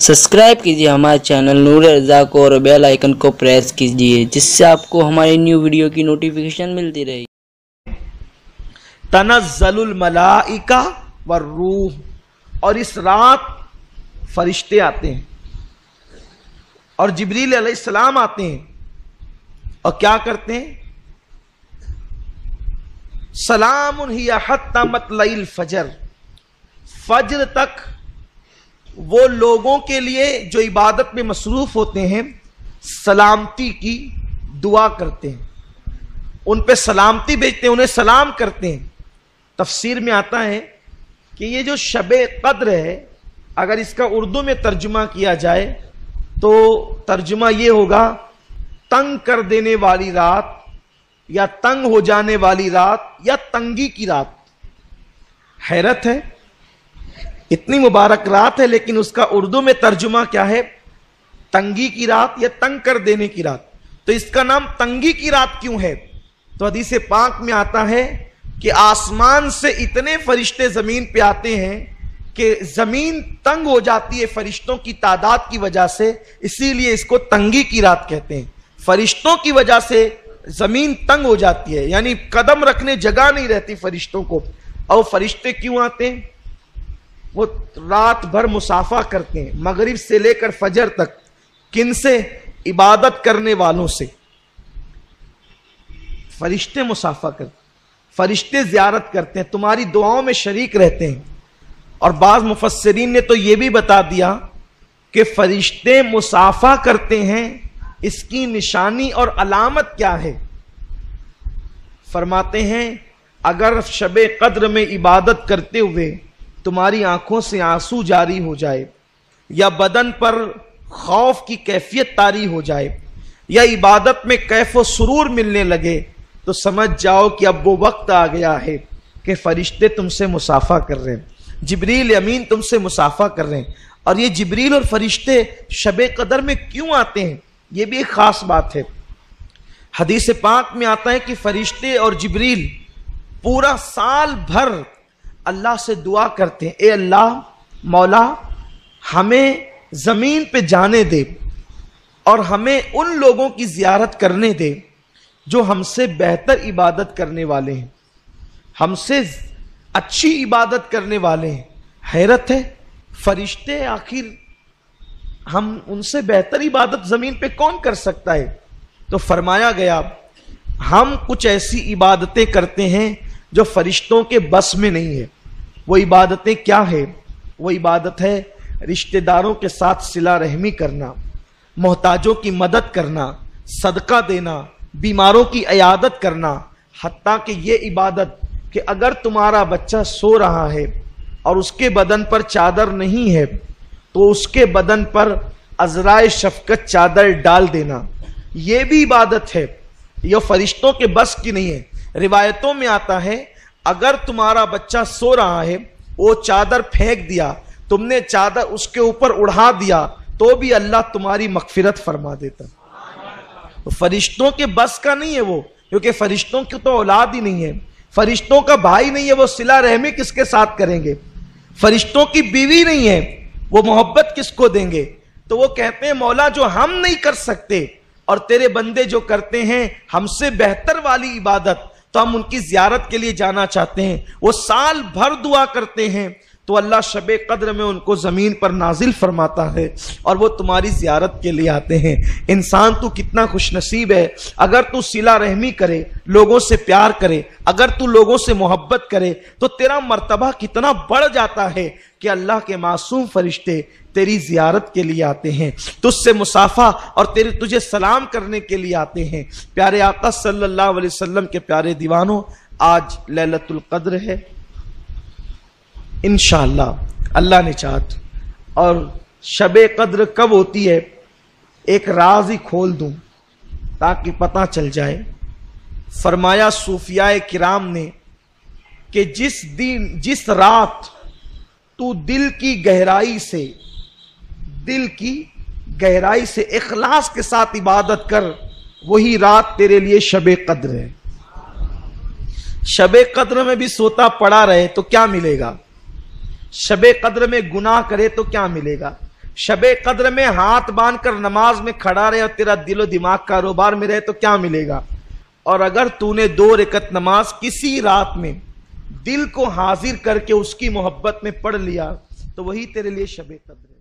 Subscribe कीजिए हमारे channel नूर रज़ा को और बेल आइकन को प्रेस कीजिए जिससे आपको हमारी न्यू वीडियो की नोटिफिकेशन मिलती रहे। तनज़्ज़लुल मलाइका वर्रूह, और इस रात फरिश्ते आते हैं और जिब्रील अलैहिस्सलाम आते हैं और क्या करते हैं? सलामुन हिया हत्ता मतलइल फजर, फज्र तक वो लोगों के लिए जो इबादत में मसरूफ होते हैं सलामती की दुआ करते हैं, उन पे सलामती भेजते हैं, उन्हें सलाम करते हैं। तफसीर में आता है कि ये जो शबे कद्र है, अगर इसका उर्दू में तर्जुमा किया जाए तो तर्जुमा ये होगा तंग कर देने वाली रात, या तंग हो जाने वाली रात, या तंगी की रात। हैरत है, इतनी मुबारक रात है लेकिन उसका उर्दू में तर्जुमा क्या है? तंगी की रात या तंग कर देने की रात। तो इसका नाम तंगी की रात क्यों है? तो हदीस पाक में आता है कि आसमान से इतने फरिश्ते जमीन पे आते हैं कि जमीन तंग हो जाती है फरिश्तों की तादाद की वजह से, इसीलिए इसको तंगी की रात कहते हैं। फरिश्तों की वजह से जमीन तंग हो जाती है, यानी कदम रखने जगह नहीं रहती फरिश्तों को। और फरिश्ते क्यों आते हैं? वो रात भर मुसाफा करते हैं, मगरिब से लेकर फजर तक। किन से? इबादत करने वालों से। फरिश्ते मुसाफा करते, फरिश्ते ज़ियारत करते हैं, तुम्हारी दुआओं में शरीक रहते हैं। और बाज़ मुफस्सिरीन ने तो यह भी बता दिया कि फरिश्ते मुसाफा करते हैं, इसकी निशानी और अलामत क्या है? फरमाते हैं अगर शबे कद्र में इबादत करते हुए तुम्हारी आंखों से आंसू जारी हो जाए, या बदन पर खौफ की कैफियत तारी हो जाए, या इबादत में कैफ व सुरूर मिलने लगे, तो समझ जाओ कि अब वो वक्त आ गया है कि फरिश्ते तुमसे मुसाफा कर रहे हैं, जिब्रील अमीन तुमसे मुसाफा कर रहे हैं। और ये जिब्रील और फरिश्ते शबे कदर में क्यों आते हैं, ये भी एक खास बात है। हदीस पाक में आता है कि फरिश्ते और जिब्रील पूरा साल भर अल्लाह से दुआ करते हैं, ए अल्लाह मौला हमें जमीन पे जाने दे और हमें उन लोगों की जियारत करने दे जो हमसे बेहतर इबादत करने वाले हैं, हमसे अच्छी इबादत करने वाले हैं। हैरत है, फरिश्ते आखिर हम उनसे बेहतर इबादत जमीन पे कौन कर सकता है? तो फरमाया गया हम कुछ ऐसी इबादतें करते हैं जो फरिश्तों के बस में नहीं है। वो इबादतें क्या है? वो इबादत है रिश्तेदारों के साथ सिला रहमी करना, मोहताजों की मदद करना, सदका देना, बीमारों की इयादत करना। हत्ता कि ये इबादत कि अगर तुम्हारा बच्चा सो रहा है और उसके बदन पर चादर नहीं है तो उसके बदन पर अज़राए शफकत चादर डाल देना, ये भी इबादत है। यह फरिश्तों के बस की नहीं है। रिवायतों में आता है अगर तुम्हारा बच्चा सो रहा है, वो चादर फेंक दिया, तुमने चादर उसके ऊपर उड़ा दिया, तो भी अल्लाह तुम्हारी मगफिरत फरमा देता। तो फरिश्तों के बस का नहीं है वो, क्योंकि फरिश्तों की तो औलाद ही नहीं है, फरिश्तों का भाई नहीं है, वो सिला रहमी किसके साथ करेंगे? फरिश्तों की बीवी नहीं है, वो मोहब्बत किसको देंगे? तो वो कहते हैं मौला जो हम नहीं कर सकते और तेरे बंदे जो करते हैं हमसे बेहतर वाली इबादत, तो हम उनकी जियारत के लिए जाना चाहते हैं। वो साल भर दुआ करते हैं तो अल्लाह शबे कद्र में उनको जमीन पर नाजिल फरमाता है और वो तुम्हारी जियारत के लिए आते हैं। इंसान तू कितना खुशनसीब है, अगर तू सिला रहमी करे, लोगों से प्यार करे, अगर तू लोगों से मोहब्बत करे, तो तेरा मर्तबा कितना बढ़ जाता है कि अल्लाह के मासूम फरिश्ते तेरी जियारत के लिए आते हैं, तुझसे मुसाफा और तुझे सलाम करने के लिए आते हैं। प्यारे आका सल्लल्लाहु अलैहि वसल्लम के प्यारे दीवानों, आज लैलतुल कद्र है, इंशाअल्लाह अल्लाह ने चाहत। और शबे कद्र कब होती है, एक राज ही खोल दूं ताकि पता चल जाए। फरमाया सूफियाए किराम ने कि जिस रात तू दिल की गहराई से इखलास के साथ इबादत कर, वही रात तेरे लिए शबे कद्र है। शबे कद्र में भी सोता पड़ा रहे तो क्या मिलेगा? शबे कद्र में गुनाह करे तो क्या मिलेगा? شب قدر میں ہاتھ باندھ کر نماز میں کھڑا رہے اور تیرا دل و دماغ کاروبار میں رہے تو کیا ملے گا؟ اور اگر تو نے 2 رکعت نماز کسی رات میں دل کو حاضر کر کے اس کی محبت میں پڑھ لیا تو وہی تیرے لیے شب قدر ہے۔